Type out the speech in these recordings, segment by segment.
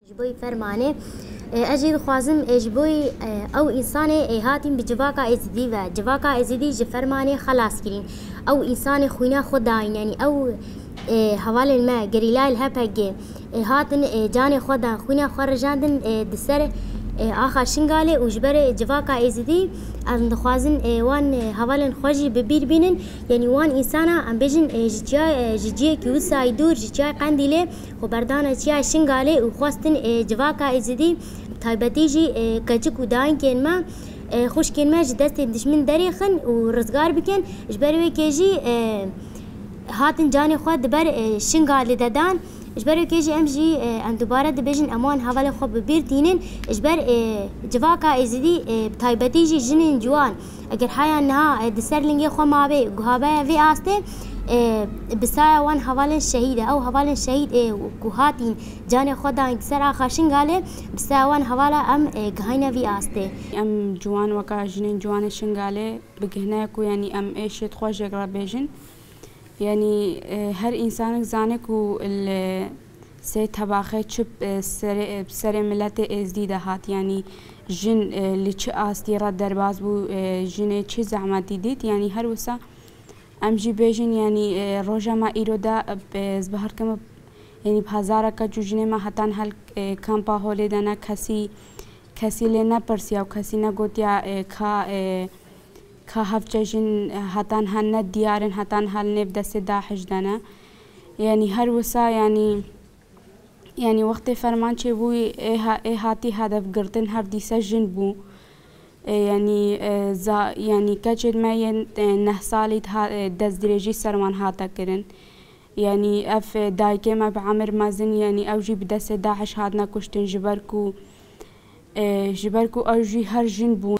جبوي فرمانه اجي خوازم جبوي او انسان هاتين بجواكا ازدي و جواكا ازدي جفرمانه خلاص كرين او انسان خوينا خداين يعني او حوال الماء قريلا الهبج هاتن جاني خدا خوينا خرجاندن دسر آخر شنگاله وجبر جواكا ازدي ام دخوازن وان حوالن خوجي ببير بينن يعني وان انسانا ام بيجن جيجي كيوساي دور جيجي قنديله وبردانا جيا شنگاله وخواستن جواكا ازدي تايبتيجي كجك وداين كين ما خوش كين ما جدست دشمن دريخن ورزقار بكن جبروي كيجي هاتن جاني خود دبر شنگاله ددان اجبر كيجي امجي ام دوباره دبيجن امان حواله خوب بيرتينن اجبر جواكا ازدي تايبتيجي جنين جوان اگر حيا انها دسرلنگي خو مابي غابا في استه بسايا وان حواله شهيده او حواله شهيد كوهاتين جاني خدا سر اخرشن قاله بسايا وان حواله ام غاينا في استه ام جوان وكا جنين جوان شنگاله بگهنا کو يعني ام ايش تخوش اقرا بيجن يعني هر انسان زانك و سه تباخه چپ سر ملت ازدی دهات يعني جن اللي چه استيرا درباز بو جن چه زحمتي ديت يعني هر وسا امجي بيجن يعني روجا ما ايرودا بهر كم يعني بهزارا کا جوجنه ما هتان هل كامپا هولي دنا كسي لنا پرسيا و كسي نا گوتيا کا هفجن هتان هن ديارن هتان هل نبدا سداحج دنا يعني هر وسا يعني وقت فرمان چه بو ای هاتی هدف گرتن هر دیسا جن بو يعني يعني كجد ما نه سالي دز درجي سروان هاتا كرن يعني اف دايكه ما بعمر مازن يعني اوجي بدس داعش هادنا كشتن جبركو اوجي هر جن بو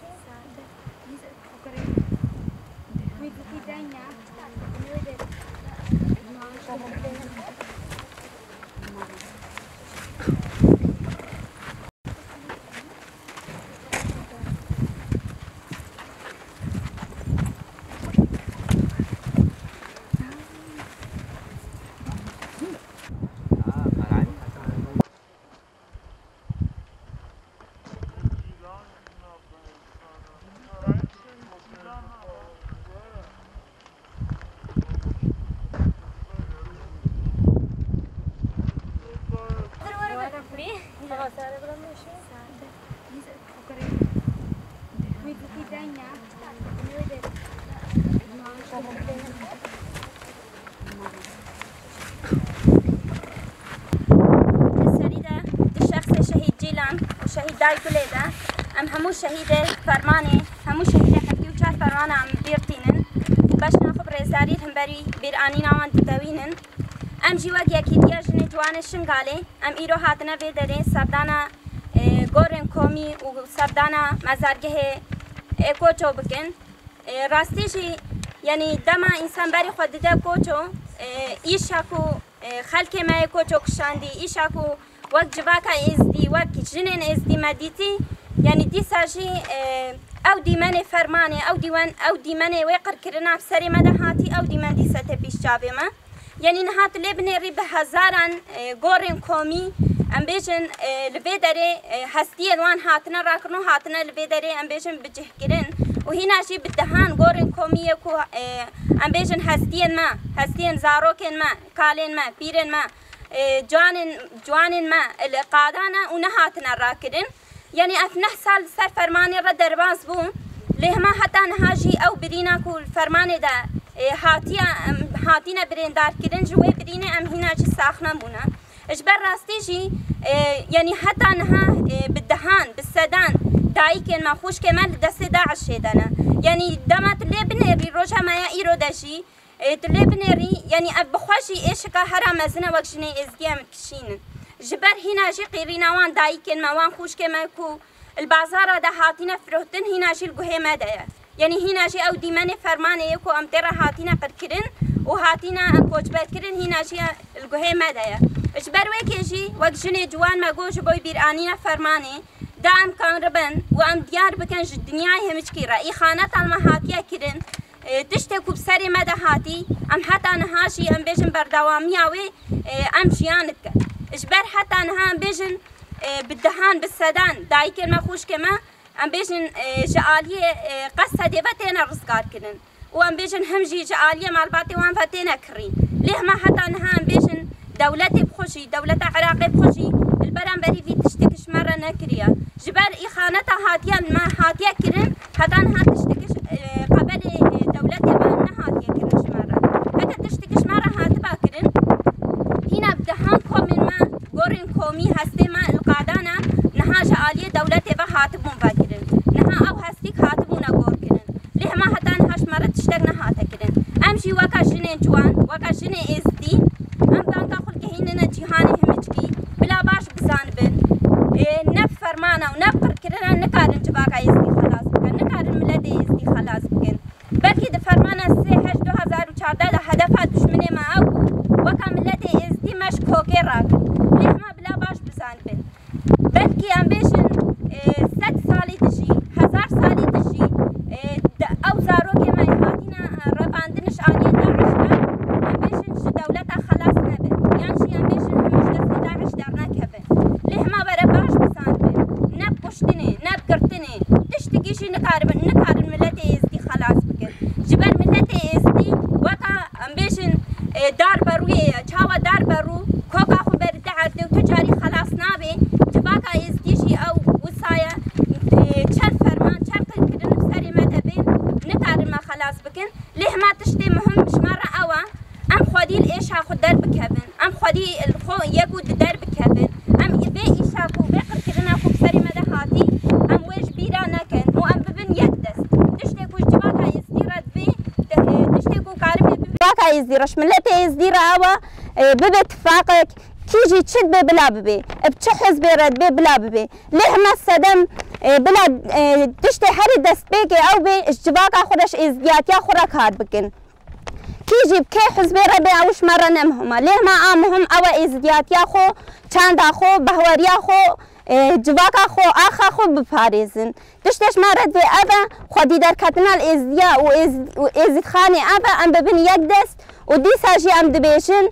شهيد داي كليدا ام همو شهيد فرمانه همو شهيد حكي وچار فرمانه ام بيرتينن باش ناخب رزاريت هم بري بيرانينا وان تتوينن ام جي وقيا كي دياجن جوان شنغالي ام ايرو هاتنا بيدري سردانا گورن کومي و سردانا مزارگه کوچو بكن راستيجي يعني دما انسان بري خود ده کوچو ايشاكو خلق ما کوچو كشاندي ايشاكو وقت جواكا ازدي وقت جنين ازدي مديتي يعني دي ساجي او دي مني فرماني او دي مني ويقر كرنا بسري مدهاتي او دي من دي ستة بيش جابي ما يعني نهات لبني ريب هزاران گورن كومي ام بيجن لبيدري هستي الوان هاتنا راكنو هاتنا لبيدري ام بيجن بجه كرن وهنا شي بالدهان گورن كومي كو ام بيجن هستين زاروكن ما كالين ما بيرن ما جوانن ما القادانا ونهاتنا راكدن يعني افنح سال سر فرماني رد درباز بو لهما حتى نهاجي او برينا كو الفرماني دا هاتينا بريندار كدن جوي برينا ام هنا جي ساخنا بونا اجبر راستيجي يعني حتى نها بالدهان بالسدان دايكن ما خوش كمان دست داعش شدنا يعني دمات اللي بنري روجا ما يايرو داشي تلبنري يعني بخوشي ايش كهرا مزنا وكشني ازديام كشين جبر هنا جي قيرينا وان دايكن ما وان خوش كما كو البازار ده هاتينا فروتن هنا جي الجهه مدايا يعني هنا جي او ديمانه فرمانه يكو امترا هاتينا قركرن وهاتينا كوجبات كرن هنا جي الجهه مدايا جبر وكيجي وكشني جوان ما جوج بوي بيرانينا فرمانه دام كان ربن وام ديار بكن الدنيا همشكي رأي خانات المهاتيا كرن تشتكو بسري مدى هاتي ام حتى نهاشي ام بيجن بردوامياوي ام جيانتك اجبر حتى نها ام بيجن بالدهان بالسدان دايكن ما خوش كما ام بيجن جاليه قصه ديبتنا رزقار كنن وام بيجن همجي جاليه مال باتي وان فتينا كرين ليه ما حتى نها ام بيجن دولتي بخوشي دولة عراقي بخوشي البرام بري في تشتكش مرة نكريا جبال إخانتها هاتيا ما هاتيا كرن حتى نها تشتكش قبل دولتي بان هاتيا كرن مرة هكا تشتكش مرة هاتبا كرن هنا بدهان كومن ما قورن كومي هستي ما القادانا نها جالية دولتي با هاتبون فاكرن نها أو هستيك هاتبونا قور كرن ليه ما حتى نهاش مرة تشتكنا هاتا كرن أمشي وكا جنين جوان وكا جنين إزدي ام دانكا خلق هيننا جهاني همجكي بلا باش بزانبن نب فرمانا ونب قركرنا نكارن جباكا يزدي خلاص بكن نكارن ملدي يزدي خلاص بكن بلكي د فرمانا سيحش 2014 هدفها دشمني ما اكو وكا ملدي يزدي مش كوكي راكن ليه ما بلا باش بزانبن بلكي ام بيشن 6 سالي تجي 1000 سالي تجي او زاروكي ما يهاتينا رباندنش آنية داعش ام بيشن دولتها خلاص نبن يعني شي ام بيشن همش دستي داعش دارنا كبن ليه ما برا باش بسانبن نب قشتني نب قرتني تشتكي شي نكارن ملتي يزدي خلاص بكن جبال ملتي يزدي وكا ام بيشن دار بروي چاوا دار برو كوكا خو برد عرض وتجاري خلاص نابي جباكا يزدي شي او وصايا چل فرمان چل كدن بسري مدبين نكارن ما خلاص بكن ليه ما تشتي مهم مش مرة اوا ام خودي الايشا خو در بكبن ام خودي الخو يكو در بكبن ام بي ايشا خو بقر كدنا خو بسري مدهاتي ام ويش بيرا نكن وام ببن يدس تشتي كو جباكا يزدي رد بي تشتي كو كاربي جباكا يزدي رش ملتي يزدي اوا ببتفاقك كيجي تشد بي بلا ببي بتشحز بي رد بي بلا ببي ليه ما السدم بلا تشتي حري دست بيكي او بي جباكا خودش ازديات يا خورك هاد بكن كيجي بكي حزبي ربي اوش مرة نمهما ليه ما عامهم او ازديات يا خو چند اخو بهوريا خو جواكا خو اخا خو بپاريزن تشتش ما رد في ابا خودي در كتنا الازدياء و ازد خاني ابا ام ببن يقدس و دي ساجي ام دبيشن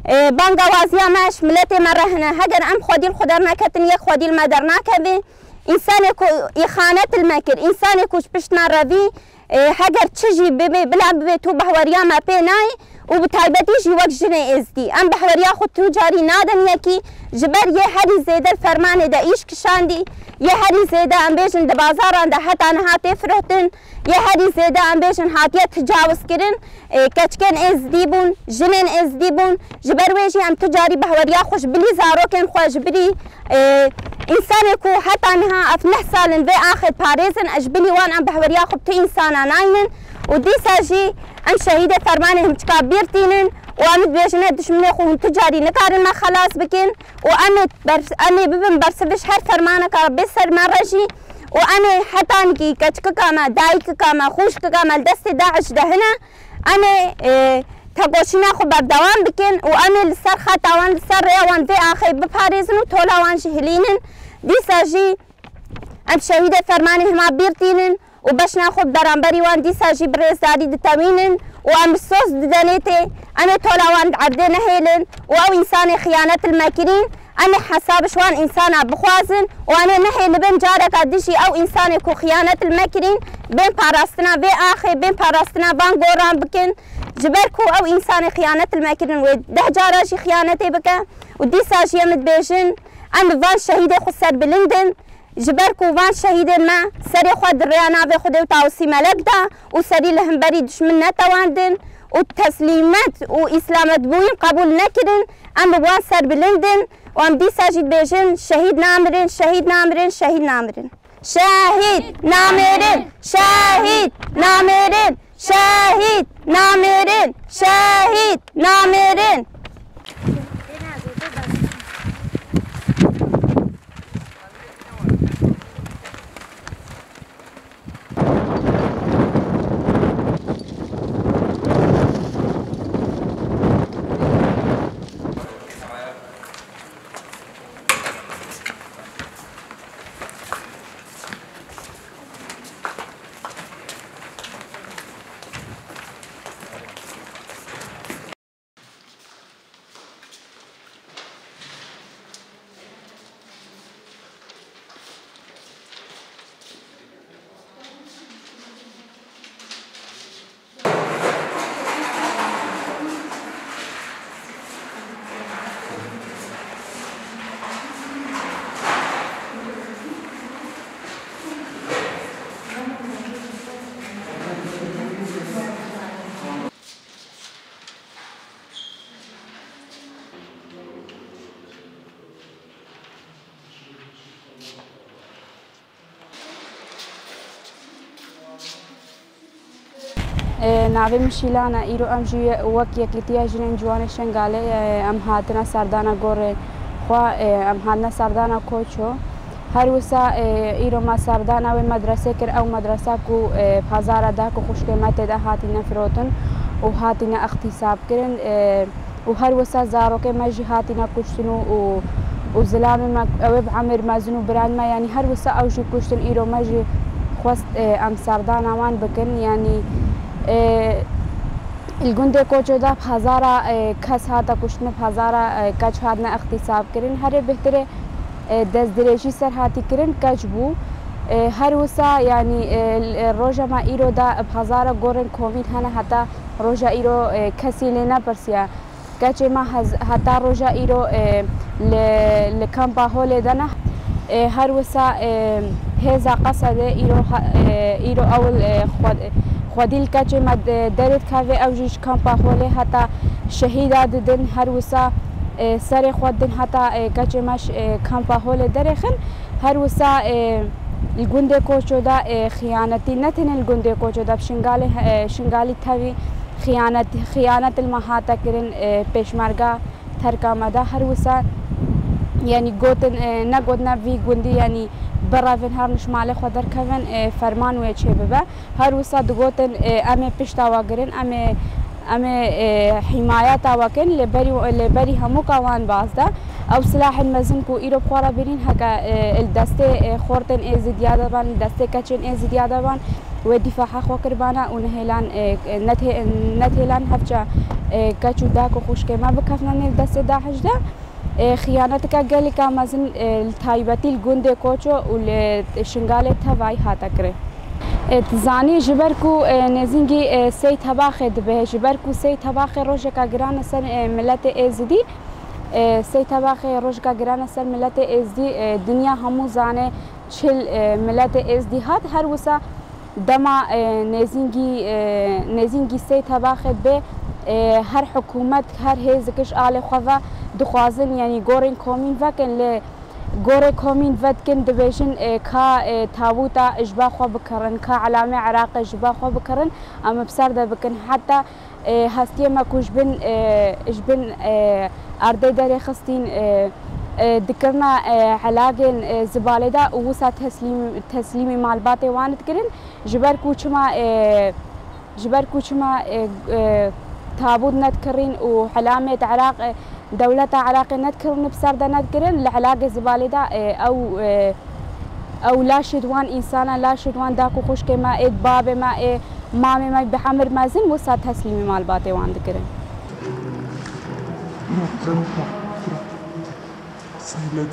بانگا وازيا ماش ملتي مرة هنا هجر ام خودي الخدرنا كتن يك خودي المدرنا كبي انسان كو اخانة المكر انسان كوش بشنا ربي هجر تشجي ببي بلا ببي تو بحوريا ما بيناي وبتايبتي جي وقت جني ازدي ام بحوريا خود تجاري نادن يكي جبر يه هري زيدا الفرمان دا ايش كشاندي يه هري زيدا ام بيجن دا بازاران دا حتى انا هاتي فرهتن يه هري زيدا ام بيجن هاتيا تجاوز كرن كتكن ازدي بون جنين ازدي بون جبر ويجي ام تجاري بحوريا خوش بلي زاروكن خوش بلي انسان كو حتى انها افنح سالن في اخر باريزن اجبلي وان ام بحوريا خب تي انسانا ناينن ودي ساجي ام شهيدة فرمانهم تكابيرتينن وامد بيجنا دشمني خوهم تجاري نكارن ما خلاص بكن وامد امي ببن برسبش هر فرمانك ربي سر مرجي وامي حتى انكي كتك كاما دايك كاما خوش كاما الدست داعش دهنا امي تقوشنا خو بردوان بكن وامي لسر خطاوان لسر ريوان في اخي بباريزن وطولاوان شهلينن دي ساجي ام شهيدة فرمانهم عبيرتينن وبشنا خب درانبري وان دي ساجي بريزداري دتامينن وام الصوص دانيتي انا طولاوان عردنا هيلن واو انسان خيانة الماكرين انا حساب شوان انسان بخوازن وانا نهي لبن جارك ادشي او انسان كو خيانة الماكرين بين باراستنا بي اخي بين باراستنا بان غوران بكن جبركو او انسان خيانة الماكرين وده جاراشي خيانتي بكا ودي ساجي يمد بيجن ام فان شهيدة خسر بلندن جبركو وان شهيدة ما سري خود ريانا في خود وتاوسي ملك دا وسري لهم بري دشمنا تواندن والتسليمات وإسلامات بوين قبول نكرن أم وان سر بلندن وام دي ساجد بيجن شهيد نامرن شهيد نامرن شهيد نامرن شهيد نامرن شهيد نامرن شهيد نامرن شهيد نامرن ناوی مشیلانه ایرو ام جی وک یکیتیا جنین جوان شنگاله ام هاتنا سردانا گور خوا ام هاتنا سردانا کوچو هر وسا ایرو ما سردانا و مدرسه کر او مدرسه کو بازار دا کو خوش قیمت دا هاتینا فروتن و هاتینا اختصاب کرن و هر وسا زارو که مجی هاتینا کشتنو و زلام ما او بعمر مازنو بران ما يعني هر وسا او جي كشتن ایرو مجی خواست ام سردانا وان بکن يعني الگنده کوچو دا هزارا کس هاتا کشتن هزارا کچ هاتنا اختصاب کرن هر بهتره دست درێژی سەر هاتیکردن کەچ بوو هەر وسا ینی ڕۆژەما ئیرۆ دا هەزارە گۆڕن کۆڤید هەنە هەتا ڕۆژە ئیرۆ کەسی لێ نەپرسیە کەچێمە هەتا ڕۆژە ئیرۆ لە کەمپا هۆلێ دەنە هەر وسا هێزا قەسە دێ ئیرۆ ئەول خودیل کەچێمە دەرێت کاوێ ئەوژیش کەمپا هۆلێ هەتا شەهیدا ددن هەر وسا سر خودن حتی کچ مش کمپا هول درخن هر وسا الگنده کوچو دا خیانتی نتن الگنده کوچو دا شنگالی تاوی خیانت المحاطه کرن پیشمرگا ترکا مدا هر وسا یعنی گوتن نگوتنا وی گندی یعنی برافن هر نشمال خود در کون فرمان و چه ببه هر وسا دگوتن ام پشتا واگرن ام حمایت واکن لبری همو کاوان بازدا او سلاح المزن کو ایرو خورا برین هکا الدسته خورتن ازدیاده بان دسته کچن ازدیاده بان و دفاع خو کربانا و نهلان هفچا کچو دا کو خوش که ما بکفنن دسته داحج دا خیانت کا گلی کا مزن تایبتی الگنده کوچو و شنگال توای هاتا کره زانی جبرکو نزینگی سی تباخ دبه جبرکو سی تباخ روش کا گران سر ملت ازدی سی تباخ روش کا گران سر ملت ازدی دنیا همو زانه چل ملت ازدی هات هر وسا دما نزینگی سی تباخ به هر حکومت هر هزکش آل خواه دخوازن یعنی گورن کومین وکن ل گور کومین ودکن دبیشن کا تابوتا اجبا خو بکرن کا علامه عراق اجبا خو بکرن اما بسر ده بکن حتی هستی ما کوجبن اجبن ارده در خستین ذكرنا علاقين زبالة دا ووسا تسليم معلومات واند كرن جبر كوشما تابوت نذكرين وعلامة عراق دولة عراق نذكرن بسرد نذكرن العلاقة زبالة دا أو لا شدوان إنسانا لا شدوان داكو خوش كما باب ما مامي ما بحمر مازن وسا تسليم معلومات واند كرن سنة